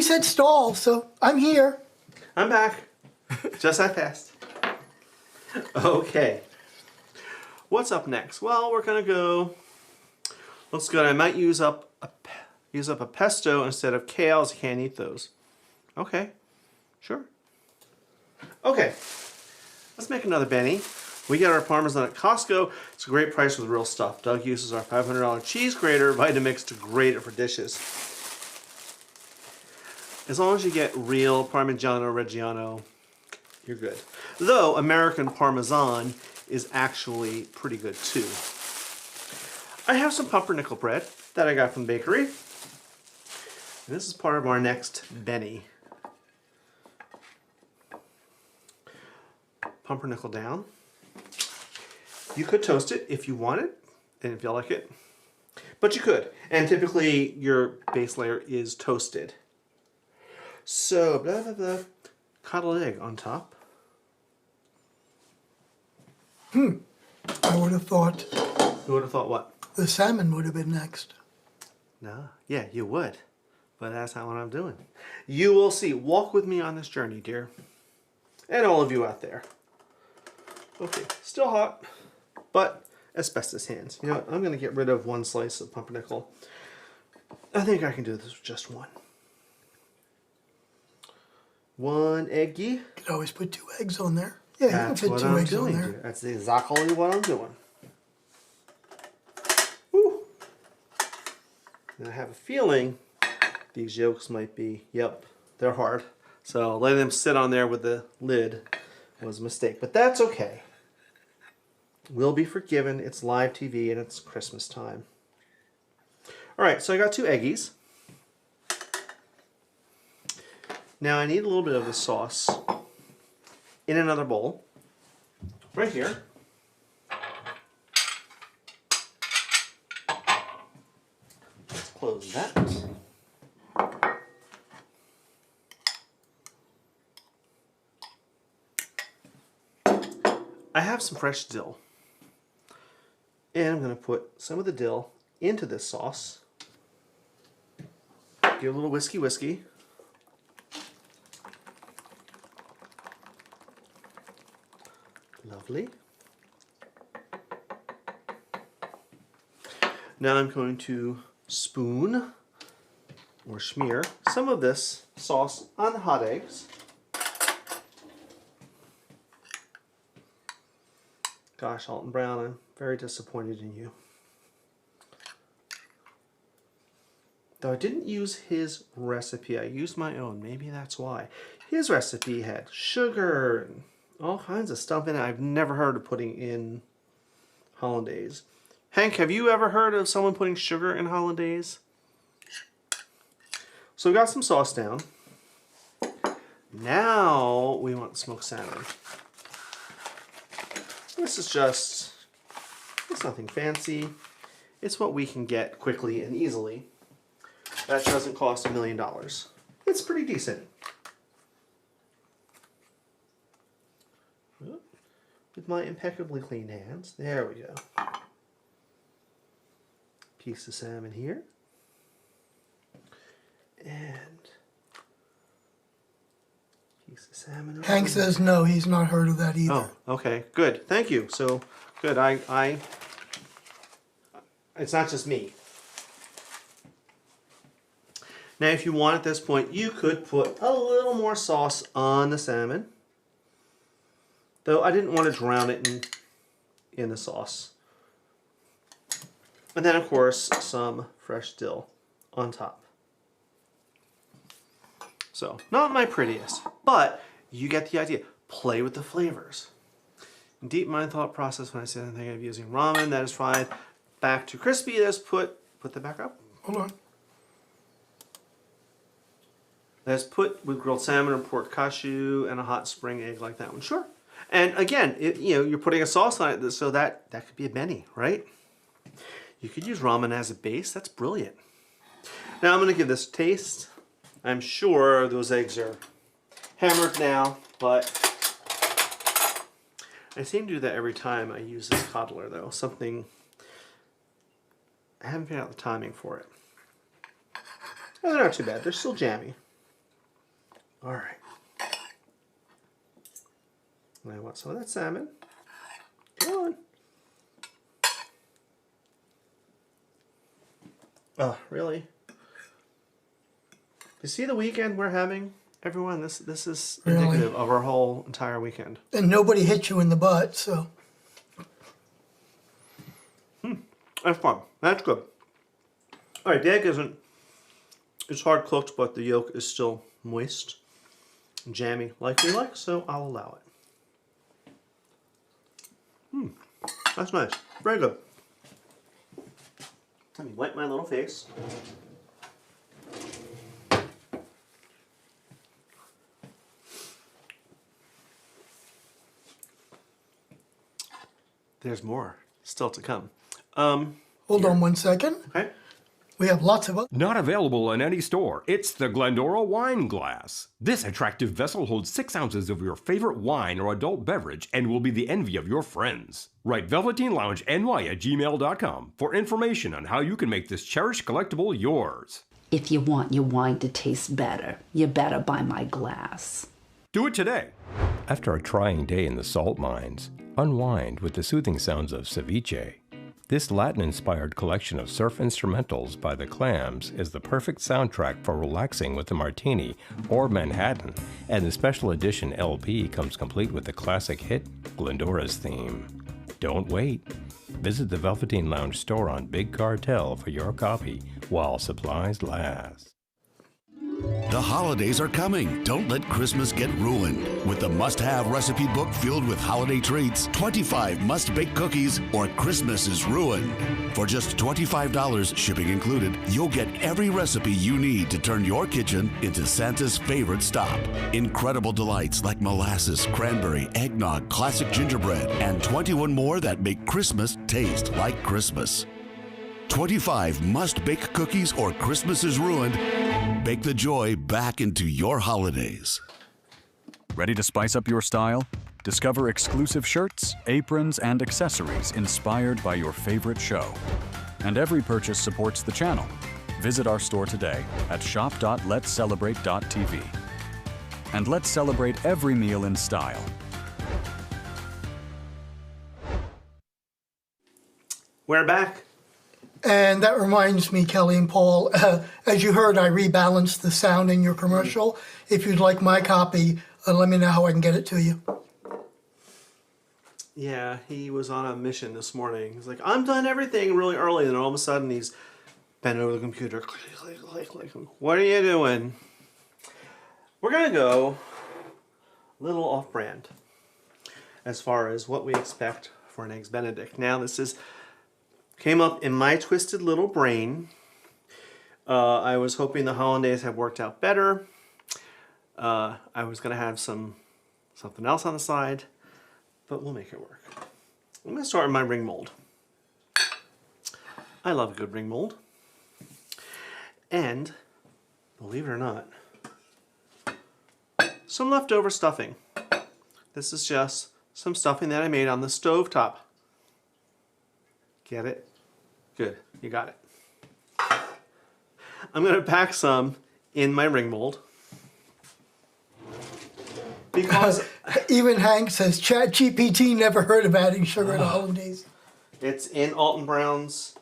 said stall, so I'm here.
I'm back. Just that fast. Okay. What's up next? Well, we're gonna go. Looks good. I might use up a pesto instead of kales. You can't eat those. Okay. Sure. Okay. Let's make another Benny. We get our Parmesan at Costco. It's a great price with real stuff. Doug uses our $500 cheese grater Vitamix to grate it for dishes. As long as you get real Parmigiano Reggiano, you're good. Though American Parmesan is actually pretty good too. I have some pumpernickel bread that I got from the bakery. And this is part of our next Benny. Pumpernickel down. You could toast it if you wanted, didn't feel like it, but you could. And typically your base layer is toasted. So, blah, blah, blah. Coddled egg on top.
I would have thought
You would have thought what?
the salmon would have been next.
No, yeah, you would. But that's not what I'm doing. You will see. Walk with me on this journey, dear. And all of you out there. Okay, still hot, but asbestos hands. You know what? I'm going to get rid of one slice of pumpernickel. I think I can do this with just one. One eggy.
You could always put 2 eggs on there. Yeah,
That's
you can
what
fit 2
I'm
eggs on
doing,
there.
dear. That's exactly what I'm doing. Woo. And I have a feeling these yolks might be, yep, they're hard. So letting them sit on there with the lid was a mistake, but that's okay. We'll be forgiven. It's live TV and it's Christmas time. All right, so I got 2 eggies. Now I need a little bit of the sauce in another bowl, right here. Let's close that. I have some fresh dill. And I'm going to put some of the dill into this sauce. Give it a little whiskey. Lovely. Now I'm going to spoon or smear some of this sauce on the hot eggs. Gosh, Alton Brown, I'm very disappointed in you. Though I didn't use his recipe, I used my own. Maybe that's why. His recipe had sugar and all kinds of stuff in it I've never heard of putting in Hollandaise. Hank, have you ever heard of someone putting sugar in Hollandaise? So we got some sauce down. Now we want smoked salmon. This is just, it's nothing fancy. It's what we can get quickly and easily. That doesn't cost $1 million. It's pretty decent. With my impeccably clean hands. There we go. Piece of salmon here. And piece of salmon.
Hank says no, he's not heard of that either.
Oh, okay, good. Thank you. So, good. It's not just me. Now, if you want at this point, you could put a little more sauce on the salmon. Though I didn't want to drown it in the sauce. And then, of course, some fresh dill on top. So, not my prettiest, but you get the idea. Play with the flavors. Deep mind thought process when I said anything of using ramen that is fried back to crispy. Let's put that back up.
Hold on.
Let's put with grilled salmon or pork cashew and a hot spring egg like that one. Sure. And again, you're putting a sauce on it, so that could be a Benny, right? You could use ramen as a base. That's brilliant. Now I'm going to give this a taste. I'm sure those eggs are hammered now, but I seem to do that every time I use this Coddler, though. Something, I haven't figured out the timing for it. Oh, they're not too bad. They're still jammy. All right. And I want some of that salmon. Come on. Oh, really? You see the weekend we're having? Everyone, this is
Really?
indicative of our whole entire weekend.
And nobody hit you in the butt, so.
That's fun. That's good. All right, the egg it's hard cooked, but the yolk is still moist and jammy like we like, so I'll allow it. That's nice. Very good. Let me wipe my little face. There's more still to come.
Hold on 1 second.
Okay.
We have lots of.
Not available in any store. It's the Glendora Wine Glass. This attractive vessel holds 6 ounces of your favorite wine or adult beverage and will be the envy of your friends. Write velveteenloungeny@gmail.com for information on how you can make this cherished collectible yours.
If you want your wine to taste better, you better buy my glass.
Do it today. After a trying day in the salt mines, unwind with the soothing sounds of ceviche. This Latin-inspired collection of surf instrumentals by the Clams is the perfect soundtrack for relaxing with a martini or Manhattan, and the special edition LP comes complete with the classic hit, Glendora's Theme. Don't wait. Visit the Velveteen Lounge store on Big Cartel for your copy while supplies last.
The holidays are coming. Don't let Christmas get ruined. With the must-have recipe book filled with holiday treats, 25 must-bake cookies, or Christmas is ruined. For just $25, shipping included, you'll get every recipe you need to turn your kitchen into Santa's favorite stop. Incredible delights like molasses, cranberry, eggnog, classic gingerbread, and 21 more that make Christmas taste like Christmas. 25 must-bake cookies or Christmas is ruined. Bake the joy back into your holidays.
Ready to spice up your style? Discover exclusive shirts, aprons, and accessories inspired by your favorite show. And every purchase supports the channel. Visit our store today at shop.letscelebrate.tv. And let's celebrate every meal in style.
We're back.
And that reminds me, Kelly and Paul, as you heard, I rebalanced the sound in your commercial. If you'd like my copy, let me know how I can get it to you.
Yeah, he was on a mission this morning. He's like, I'm done everything really early, and then all of a sudden he's bent over the computer. Click, click, click, click. What are you doing? We're going to go a little off-brand as far as what we expect for an Eggs Benedict. Now, this came up in my twisted little brain. I was hoping the Hollandaise had worked out better. I was going to have something else on the side, but we'll make it work. I'm going to start with my ring mold. I love a good ring mold. And, believe it or not, some leftover stuffing. This is just some stuffing that I made on the stove top. Get it? Good, you got it. I'm going to pack some in my ring mold. Because
Even Hank says, ChatGPT never heard of adding sugar to Hollandaise.
it's in Alton Brown's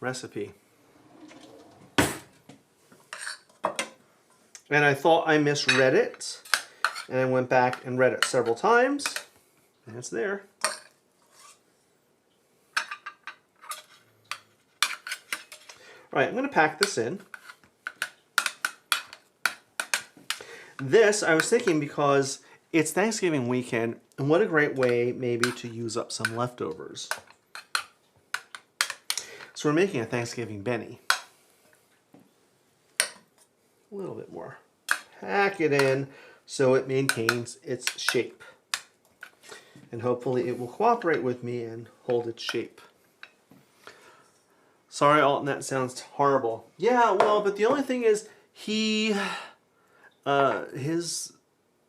recipe. And I thought I misread it. And I went back and read it several times. And it's there. All right, I'm going to pack this in. This, I was thinking, because it's Thanksgiving weekend, and what a great way maybe to use up some leftovers. So we're making a Thanksgiving Benny. A little bit more. Pack it in so it maintains its shape. And hopefully it will cooperate with me and hold its shape. Sorry, Alton, that sounds horrible. Yeah, well, but the only thing is, his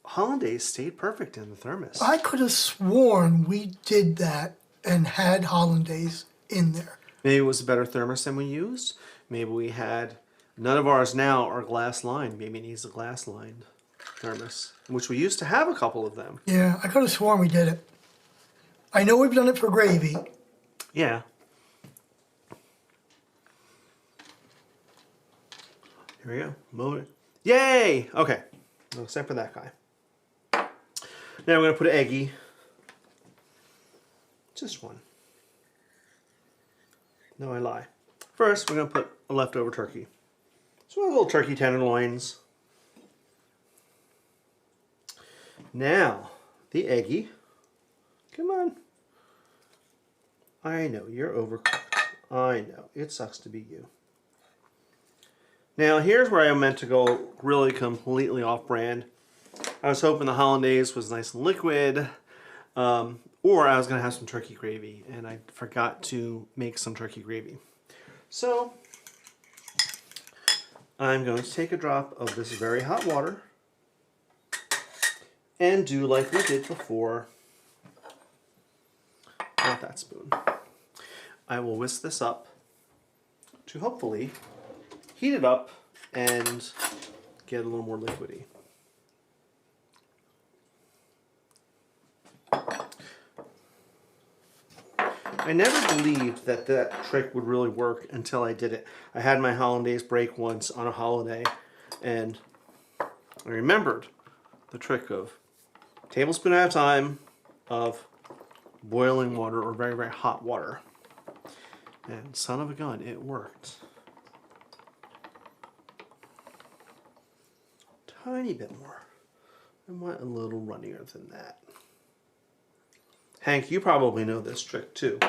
Hollandaise stayed perfect in the thermos.
I could have sworn we did that and had Hollandaise in there.
Maybe it was a better thermos than we used. Maybe we had None of ours now are glass lined. Maybe it needs a glass lined thermos, which we used to have a couple of them.
Yeah, I could have sworn we did it. I know we've done it for gravy.
Yeah. Here we go. Mode. Yay! Okay. No, except for that guy. Now we're going to put an eggie. Just one. No, I lie. First, we're going to put a leftover turkey. So we have little turkey tenderloins. Now, the eggie. Come on. I know, you're overcooked. I know, it sucks to be you. Now, here's where I meant to go really completely off-brand. I was hoping the Hollandaise was nice and liquid, or I was going to have some turkey gravy, and I forgot to make some turkey gravy. So, I'm going to take a drop of this very hot water and do like we did before. Not that spoon. I will whisk this up to hopefully heat it up and get a little more liquidy. I never believed that that trick would really work until I did it. I had my Hollandaise break once on a holiday, and I remembered the trick of a tablespoon at a time of boiling water or very, very hot water. And son of a gun, it worked. Tiny bit more. I want a little runnier than that. Hank, you probably know this trick too.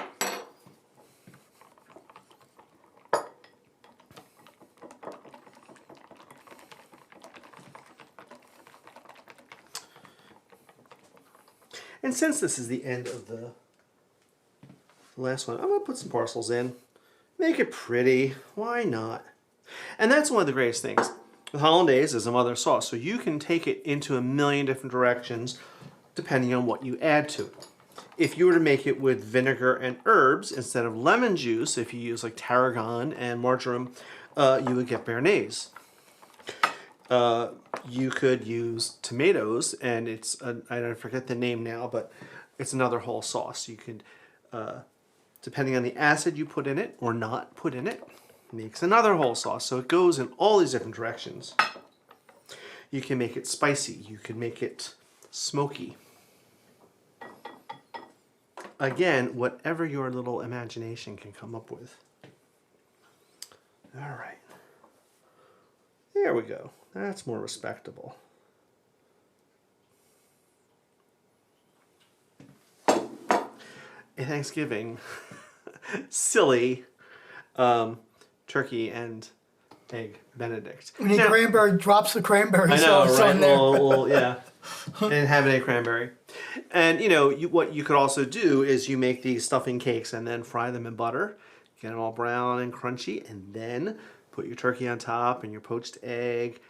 And since this is the end of the last one, I'm going to put some parcels in. Make it pretty. Why not? And that's one of the greatest things. The Hollandaise is a mother sauce, so you can take it into a million different directions depending on what you add to it. If you were to make it with vinegar and herbs instead of lemon juice, if you use like tarragon and marjoram, you would get béarnaise. You could use tomatoes, and it's, I don't forget the name now, but it's another whole sauce. You could, depending on the acid you put in it or not put in it, makes another whole sauce. So it goes in all these different directions. You can make it spicy. You can make it smoky. Again, whatever your little imagination can come up with. All right. There we go. That's more respectable. A Thanksgiving silly turkey and egg Benedict.
We need cranberry, drops of cranberry
I know,
sauce
right?
on there.
Well, yeah. And have a cranberry. And you know, what you could also do is you make these stuffing cakes and then fry them in butter, get them all brown and crunchy, and then put your turkey on top and your poached egg.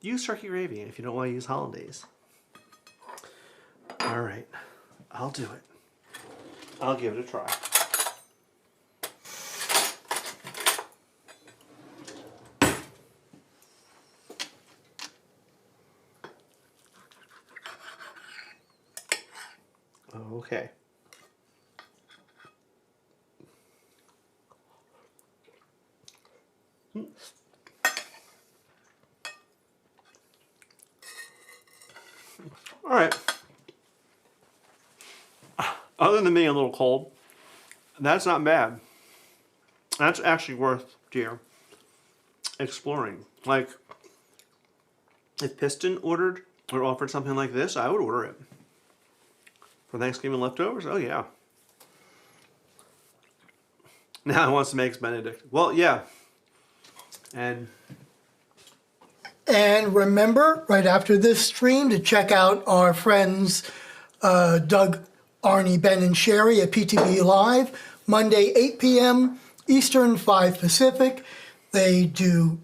Use turkey gravy if you don't want to use Hollandaise. All right, I'll do it. I'll give it a try. Okay. All right. Other than being a little cold, that's not bad. That's actually worth, dear, exploring. Like, if Piston ordered or offered something like this, I would order it. For Thanksgiving leftovers? Oh, yeah. Now I want some Eggs Benedict. Well, yeah. And
remember, right after this stream, to check out our friends Doug, Arnie, Ben, and Sherry at PTB Live, Monday, 8 p.m. Eastern, 5 Pacific. They do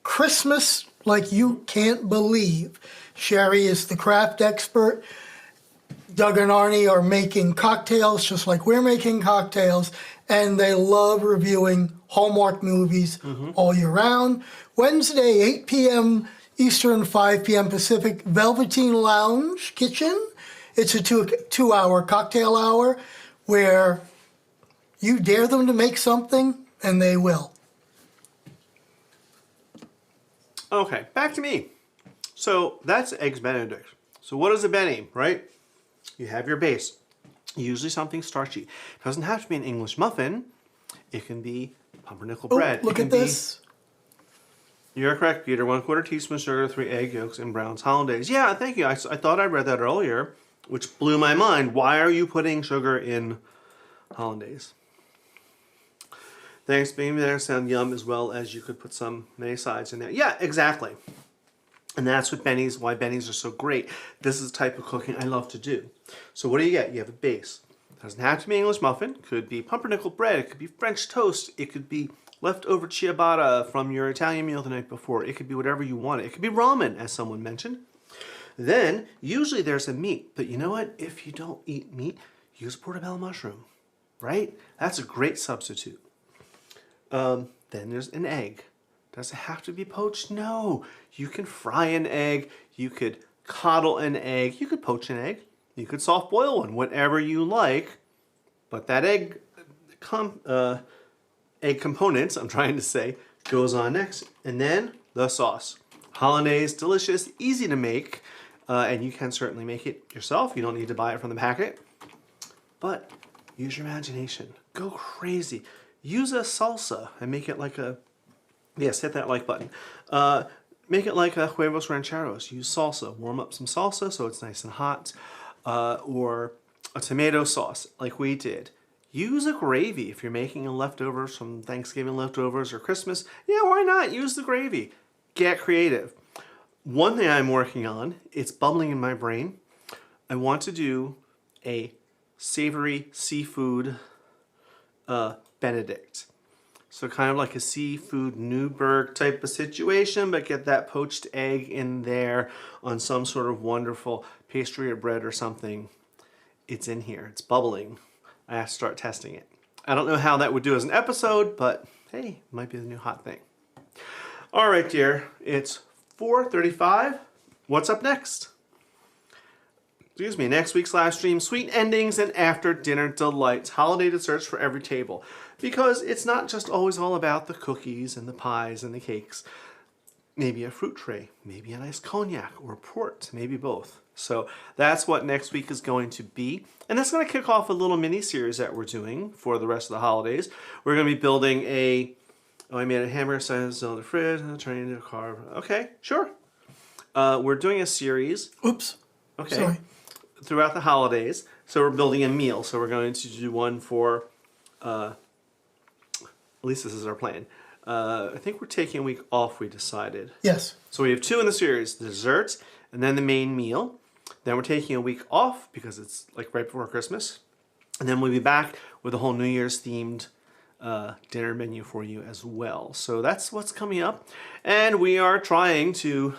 Christmas like you can't believe. Sherry is the craft expert. Doug and Arnie are making cocktails just like we're making cocktails, and they love reviewing Hallmark movies all year round. Wednesday, 8 p.m. Eastern, 5 p.m. Pacific, Velveteen Lounge Kitchen. It's a two-hour cocktail hour where you dare them to make something, and they will.
Okay, back to me. So that's Eggs Benedict. So what is a Benny, right? You have your base, usually something starchy. It doesn't have to be an English muffin. It can be pumpernickel bread.
Look at this.
You're correct, Peter. 1/4 teaspoon sugar, 3 egg yolks, and Brown's Hollandaise. Yeah, thank you. I thought I read that earlier, which blew my mind. Why are you putting sugar in Hollandaise? Thanks, being there sound yum, as well as you could put many sides in there. Yeah, exactly. And that's what why Bennies are so great. This is the type of cooking I love to do. So what do you get? You have a base. It doesn't have to be English muffin. It could be pumpernickel bread. It could be French toast. It could be leftover ciabatta from your Italian meal the night before. It could be whatever you want. It could be ramen, as someone mentioned. Then, usually there's a meat. But you know what? If you don't eat meat, use portobello mushroom. Right? That's a great substitute. Then there's an egg. Does it have to be poached? No. You can fry an egg. You could coddle an egg. You could poach an egg. You could soft boil one, whatever you like. But that egg components, I'm trying to say, goes on next. And then the sauce. Hollandaise, delicious, easy to make. And you can certainly make it yourself. You don't need to buy it from the packet. But use your imagination. Go crazy. Use a salsa and make it like a... Yes, hit that like button. Make it like a huevos rancheros. Use salsa. Warm up some salsa so it's nice and hot. Or a tomato sauce like we did. Use a gravy if you're making leftovers from Thanksgiving leftovers or Christmas. Yeah, why not? Use the gravy. Get creative. One thing I'm working on, it's bubbling in my brain. I want to do a savory seafood Benedict. So kind of like a seafood Newburgh type of situation, but get that poached egg in there on some sort of wonderful pastry or bread or something. It's in here. It's bubbling. I have to start testing it. I don't know how that would do as an episode, but hey, it might be the new hot thing. All right, dear. It's 4:35. What's up next? Excuse me, next week's live stream, sweet endings and after dinner delights, holiday desserts for every table. Because it's not just always all about the cookies and the pies and the cakes. Maybe a fruit tray, maybe a nice cognac or port, maybe both. So that's what next week is going to be. And that's going to kick off a little mini-series that we're doing for the rest of the holidays. We're going to be building I made a hamburger size on the fridge, and turning into a car. Okay, sure. We're doing a series.
Oops.
Okay.
Sorry.
Throughout the holidays. So we're building a meal. So we're going to do one for, at least this is our plan. I think we're taking a week off, we decided.
Yes.
So we have 2 in the series, the desserts and then the main meal. Then we're taking a week off because it's like right before Christmas. And then we'll be back with a whole New Year's themed dinner menu for you as well. So that's what's coming up. And we are trying to,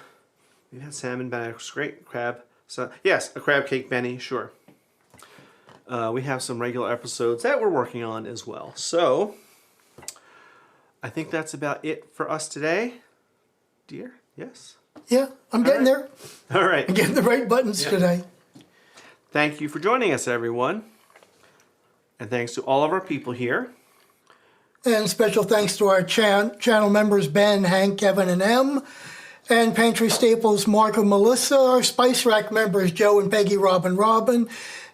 we've had salmon, Benedict, great, crab. So yes, a crab cake Benny, sure. We have some regular episodes that we're working on as well. So I think that's about it for us today. Dear, yes?
Yeah, I'm getting there.
All right.
I'm getting the right buttons today.
Thank you for joining us, everyone. And thanks to all of our people here.
And special thanks to our channel members, Ben, Hank, Kevin, and M. And Pantry Staples, Mark and Melissa. Our Spice Rack members, Joe and Peggy, Robin.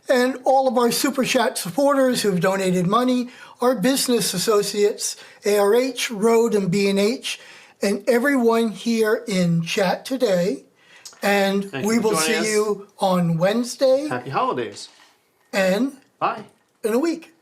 And all of our Super Chat supporters who've donated money. Our business associates, ARH, Road, and B&H. And everyone here in chat today. And we will see you on Wednesday.
Happy holidays.
And
bye.
In a week.